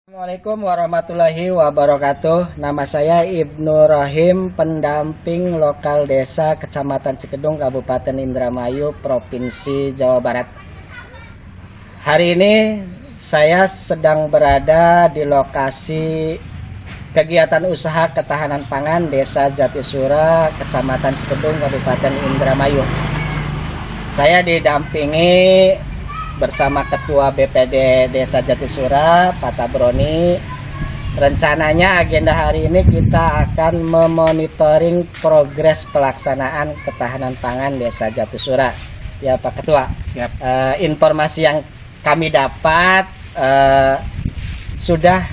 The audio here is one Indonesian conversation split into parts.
Assalamualaikum warahmatullahi wabarakatuh. Nama saya Ibnu Rahim, pendamping lokal desa Kecamatan Cikedung, Kabupaten Indramayu, Provinsi Jawa Barat. Hari ini saya sedang berada di lokasi kegiatan usaha ketahanan pangan Desa Jatisura, Kecamatan Cikedung, Kabupaten Indramayu. Saya didampingi bersama Ketua BPD Desa Jatisura, Pak Tabroni. Rencananya agenda hari ini kita akan memonitoring progres pelaksanaan ketahanan pangan Desa Jatisura. Ya Pak Ketua, siap. Informasi yang kami dapat sudah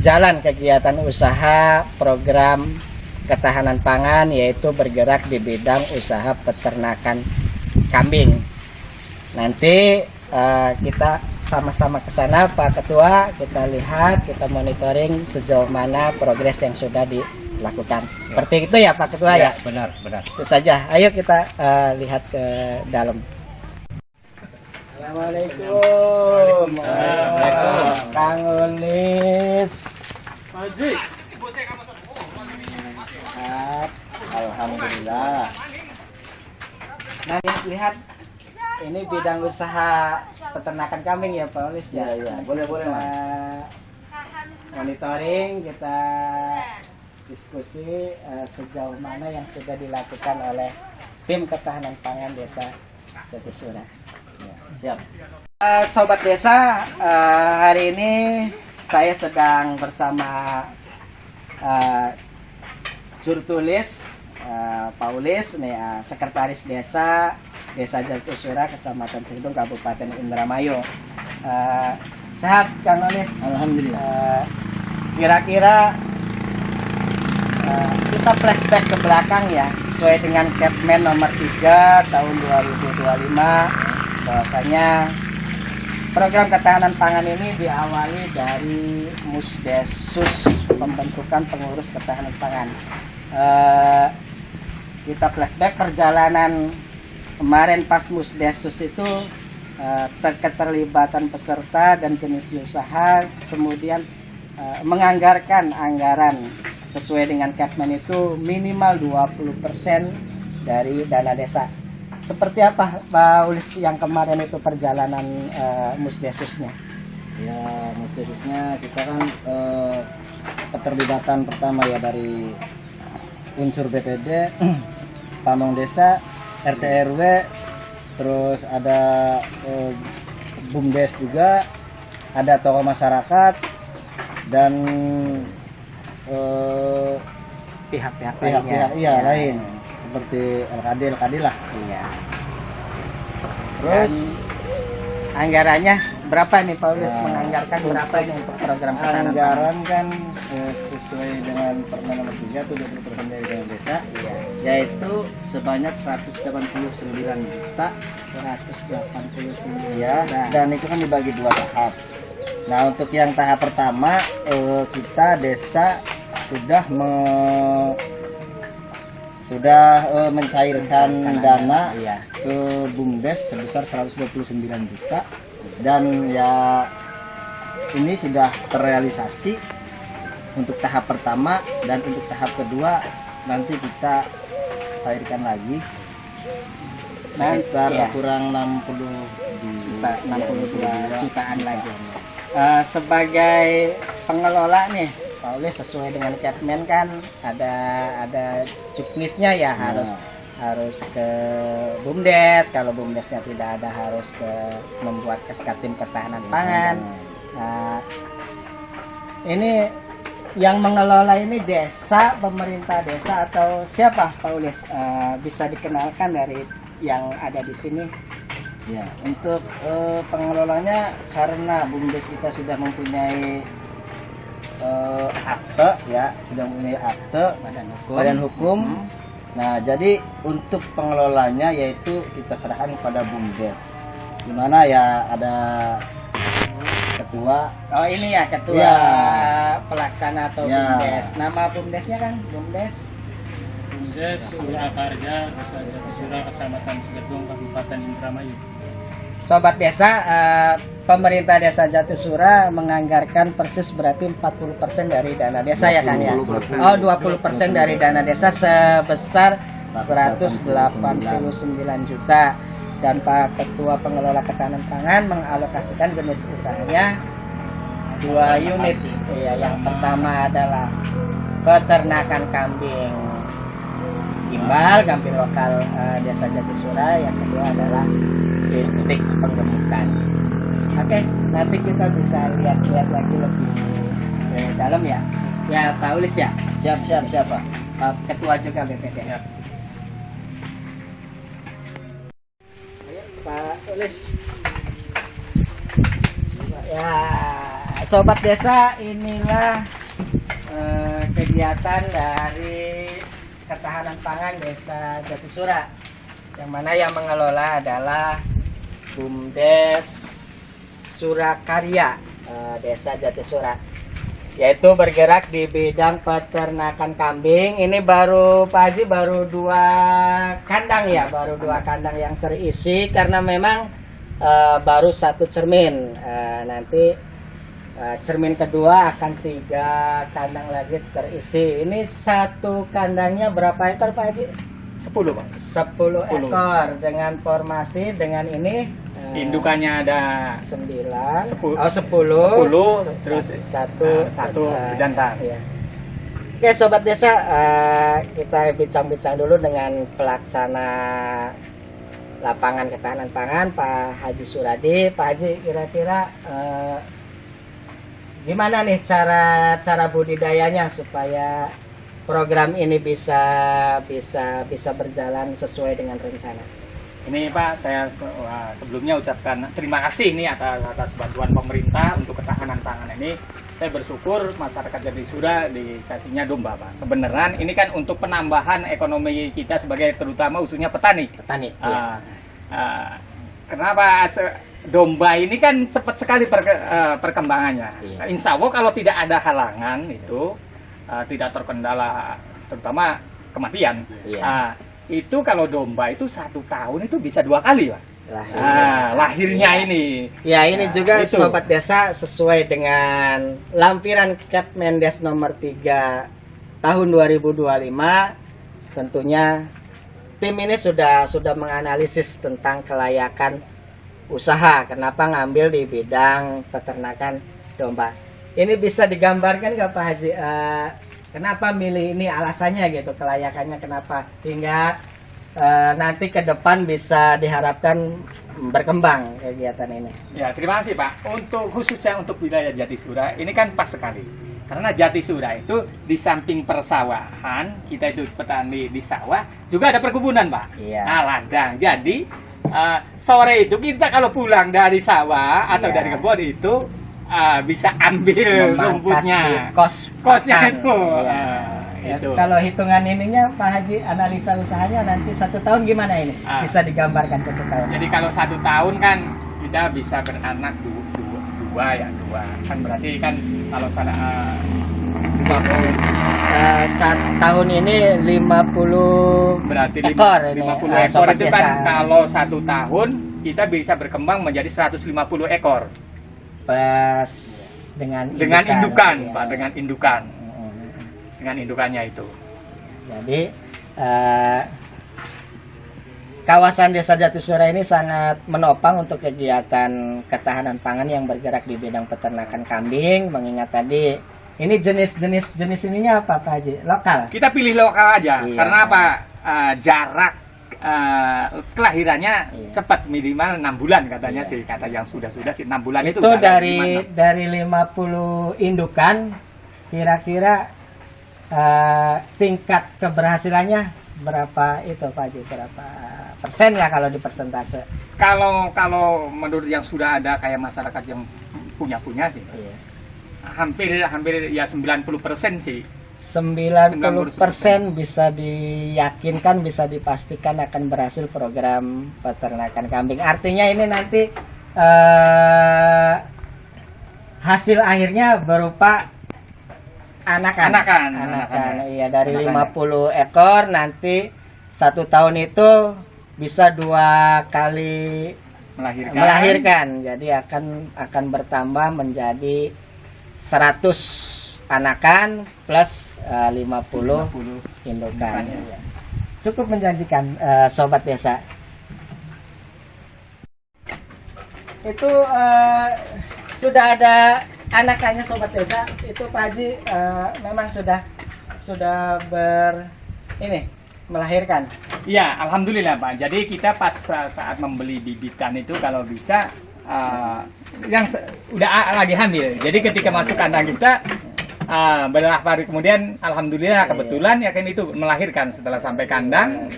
jalan kegiatan usaha program ketahanan pangan, yaitu bergerak di bidang usaha peternakan kambing. Nanti kita sama-sama ke sana Pak Ketua, kita lihat, kita monitoring sejauh mana progres yang sudah dilakukan. Seperti itu ya Pak Ketua ya? Benar. Itu saja. Ayo kita lihat ke dalam. Assalamualaikum. Kang Ulis. Alhamdulillah. Nah, lihat. Ini bidang usaha peternakan kambing ya Pak Ulis ya? Iya, boleh. Monitoring, kita diskusi sejauh mana yang sudah dilakukan oleh tim ketahanan pangan Desa Jatisura. Ya, siap. Sobat Desa, hari ini saya sedang bersama juru tulis Pak Ulis, Sekretaris Desa Jatisura, Kecamatan Cikedung, Kabupaten Indramayu. Sehat Kang Ulis? Alhamdulillah. Kira-kira kita flashback ke belakang ya, sesuai dengan Kepmen nomor 3 tahun 2025, bahwasanya program ketahanan pangan ini diawali dari Musdesus, pembentukan pengurus ketahanan pangan. Kita flashback perjalanan kemarin pas Musdesus itu, keterlibatan peserta dan jenis usaha, kemudian menganggarkan anggaran sesuai dengan Kepmen itu minimal 20% dari dana desa. Seperti apa Pak Ulis yang kemarin itu perjalanan Musdesusnya? Ya, Musdesusnya kita kan keterlibatan pertama ya dari unsur BPD, Pamong Desa, RT RW, terus ada BUMDes juga, ada tokoh masyarakat dan Pihak-pihak lain seperti LKD lah. Iya. Terus anggarannya berapa nih Pak Ulis, menganggarkan berapa ini untuk program ketahanan anggaran kan sesuai dengan Permen nomor 3 itu 20% dari dana desa, yaitu sebanyak 189 juta 189 ya, dan itu kan dibagi 2 tahap. Nah, untuk yang tahap pertama kita desa sudah mencairkan dana ke BUMDes sebesar 129 juta, dan ya ini sudah terrealisasi untuk tahap pertama, dan untuk tahap kedua nanti kita cairkan lagi sekitar kurang 62 jutaan lagi. Sebagai pengelola nih Pak Ulis, sesuai dengan Kepmen kan ada juknisnya ya, harus ke BUMDes. Kalau BUMDesnya tidak ada, harus membuat SK tim ketahanan pangan. Nah, ini yang mengelola ini desa, pemerintah desa atau siapa Pak Ulis? Bisa dikenalkan dari yang ada di sini? Ya, untuk pengelolanya, karena BUMDes kita sudah mempunyai akte ya, badan hukum. Nah, jadi untuk pengelolanya yaitu kita serahkan kepada BUMDes, dimana ya ada ketua. Oh ini ya ketua pelaksana atau BUMDes. Nama BUMDesnya kan BUMDes Surakarja, Desa Jatisura, Kecamatan Cikedung, Kabupaten Indramayu. Sobat Desa, pemerintah Desa Jatisura menganggarkan persis berarti 40% dari dana desa ya Kang ya? 20%. Oh 20% dari dana desa sebesar 189 juta. Dan Pak Ketua Pengelola Ketahanan Pangan mengalokasikan jenis usahanya 2 unit. Ya, yang pertama adalah peternakan kambing gimbal, kambing lokal Desa Jatisura. Yang kedua adalah titik penggemukan. Oke, nanti kita bisa lihat-lihat lagi lebih dalam ya. Ya Pak Ulis ya. Siap siapa? Ketua juga BPD. Pak Ulis. Ya, sobat desa, inilah kegiatan dari Ketahanan Pangan Desa Jatisura, yang mana yang mengelola adalah BUMDes Surakarya Desa Jatisura, yaitu bergerak di bidang peternakan kambing. Ini baru Pak Haji baru 2 kandang ya, baru 2 kandang yang terisi karena memang baru 1 cermin. Nanti cermin kedua akan 3 kandang lagi terisi. Ini 1 kandangnya berapa ekor Pak Haji? 10 Pak. 10 ekor dengan formasi dengan ini. Indukannya ada 9, 10, 10, terus satu jantan. Ya. Oke sobat desa, kita bincang-bincang dulu dengan pelaksana lapangan ketahanan pangan Pak Haji Suradi. Pak Haji, kira-kira gimana nih cara budidayanya supaya program ini bisa berjalan sesuai dengan rencana? Ini Pak, saya sebelumnya ucapkan terima kasih ini atas bantuan pemerintah untuk ketahanan pangan ini. Saya bersyukur masyarakat Jatisura dikasihnya domba Pak. Kebenaran ini kan untuk penambahan ekonomi kita sebagai terutama khususnya petani. Kenapa domba ini kan cepat sekali perkembangannya. Iya. Insya Allah kalau tidak ada halangan itu tidak terkendala terutama kematian. Iya. Itu kalau domba itu 1 tahun itu bisa 2 kali Pak. Lahirnya Ya. ini. Ya ini juga itu. sobat desa sesuai dengan lampiran Kepmendes nomor 3 tahun 2025. Tentunya tim ini sudah menganalisis tentang kelayakan usaha. Kenapa ngambil di bidang peternakan domba? Ini bisa digambarkan nggak Pak Haji? Kenapa milih ini, alasannya gitu, kelayakannya kenapa, hingga nanti ke depan bisa diharapkan berkembang kegiatan ini. Ya, terima kasih Pak. Khususnya untuk wilayah Jatisura ini kan pas sekali. Karena Jatisura itu di samping persawahan, kita itu petani di sawah, juga ada perkebunan Pak. Iya. Ladang. Jadi sore itu kita kalau pulang dari sawah atau Iya. dari kebun itu bisa ambil rumputnya. Kosnya itu. Ya, Itu. kalau hitungan ininya Pak Haji, analisa usahanya nanti 1 tahun gimana ini? Bisa digambarkan 1 tahun. Jadi kalau 1 tahun kan kita bisa beranak dua kan berarti kan kalau salah 1 tahun ini 50 berarti ekor ini, 50 ekor sobat itu desa. kan kalau 1 tahun kita bisa berkembang menjadi 150 ekor Plus dengan indukan ya. Pak, dengan indukannya itu. Jadi kawasan Desa Jatisura ini sangat menopang untuk kegiatan ketahanan pangan yang bergerak di bidang peternakan kambing. Mengingat tadi ini jenis ininya apa Pak Haji? Lokal. Kita pilih lokal aja. Iya. Karena apa? Jarak kelahirannya Iya. cepat, minimal 6 bulan katanya Iya. sih, kata yang sudah sih 6 bulan itu Itu udah dari 50 indukan, kira-kira tingkat keberhasilannya berapa itu Pak Haji? Berapa persen ya kalau di persentase? Kalau menurut yang sudah ada kayak masyarakat yang punya sih, Iya. hampir ya 90% sih. 90% bisa diyakinkan, bisa dipastikan akan berhasil program peternakan kambing. Artinya ini nanti hasil akhirnya berupa anakan. Iya, dari 50 ekor nanti 1 tahun itu bisa 2 kali melahirkan. Jadi akan bertambah menjadi 100 anakan plus 50 indukan. Cukup menjanjikan, sobat desa. Itu sudah ada anakannya sobat desa. Itu Pak Haji memang sudah melahirkan. Iya, alhamdulillah Pak. Jadi kita pas saat membeli bibitan itu kalau bisa udah lagi hamil. Jadi ketika masuk kandang kita beberapa hari kemudian alhamdulillah kebetulan ya kan itu melahirkan setelah sampai kandang.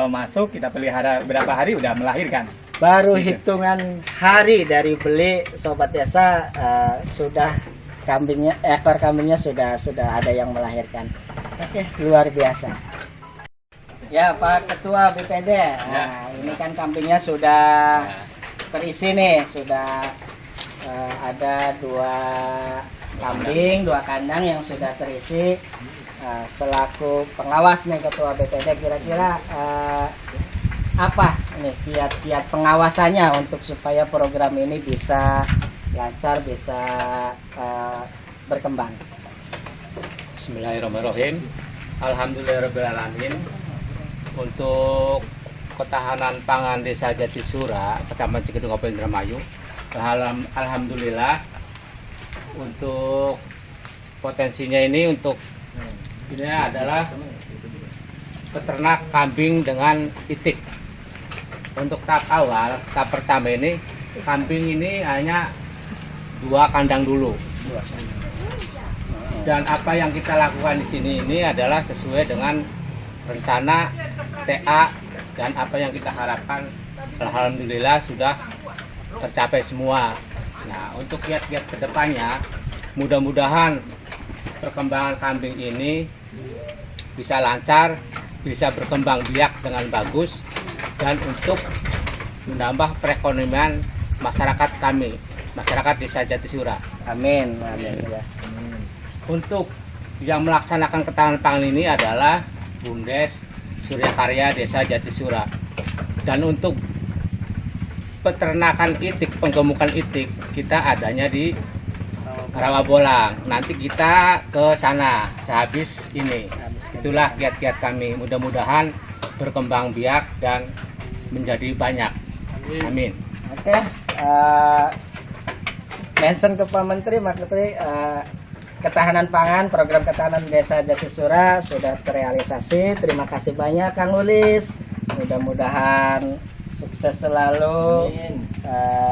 Masuk kita pelihara berapa hari udah melahirkan. Baru hitungan hari dari beli sobat desa sudah ekor kambingnya sudah ada yang melahirkan. Oke, luar biasa. Ya Pak Ketua BPD, nah, ini kan kambingnya sudah terisi nih, sudah ada 2 kambing, 2 kandang yang sudah terisi. Selaku pengawas nih Ketua BPD, kira-kira apa nih kiat-kiat pengawasannya untuk supaya program ini bisa lancar, bisa berkembang? Bismillahirrahmanirrahim. Alhamdulillahirrahmanirrahim. Untuk ketahanan pangan Desa Jatisura, Kecamatan Cikedung, Kabupaten Indramayu, alhamdulillah untuk potensinya ini adalah peternak kambing dengan itik. Untuk tahap awal, tahap pertama ini kambing ini hanya 2 kandang dulu. Dan apa yang kita lakukan di sini ini adalah sesuai dengan rencana TA dan apa yang kita harapkan. Alhamdulillah sudah tercapai semua. Nah, untuk kiat-kiat kedepannya, mudah-mudahan perkembangan kambing ini bisa lancar, bisa berkembang biak dengan bagus, dan untuk menambah perekonomian masyarakat kami, masyarakat Desa Jatisura. Amin. Amin. Untuk yang melaksanakan ketahanan pangan ini adalah Bumdes Surya Karya Desa Jatisura. Dan untuk peternakan itik, penggemukan itik, kita adanya di Rawabolang. Nanti kita ke sana sehabis ini. Itulah kiat-kiat kami. Mudah-mudahan berkembang biak dan menjadi banyak. Amin. Oke. Mention ke Pak Menteri, Mas Menteri, ketahanan pangan, program ketahanan Desa Jatisura sudah terrealisasi. Terima kasih banyak Kang Ulis. Mudah-mudahan sukses selalu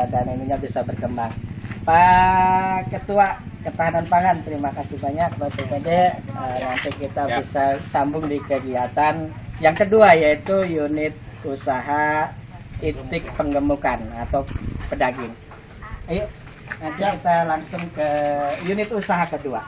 dan ininya bisa berkembang. Pak Ketua Ketahanan Pangan, terima kasih banyak Pak BPD. Nanti kita bisa sambung di kegiatan yang kedua, yaitu unit usaha itik penggemukan atau pedaging. Ayo, nanti kita langsung ke unit usaha kedua.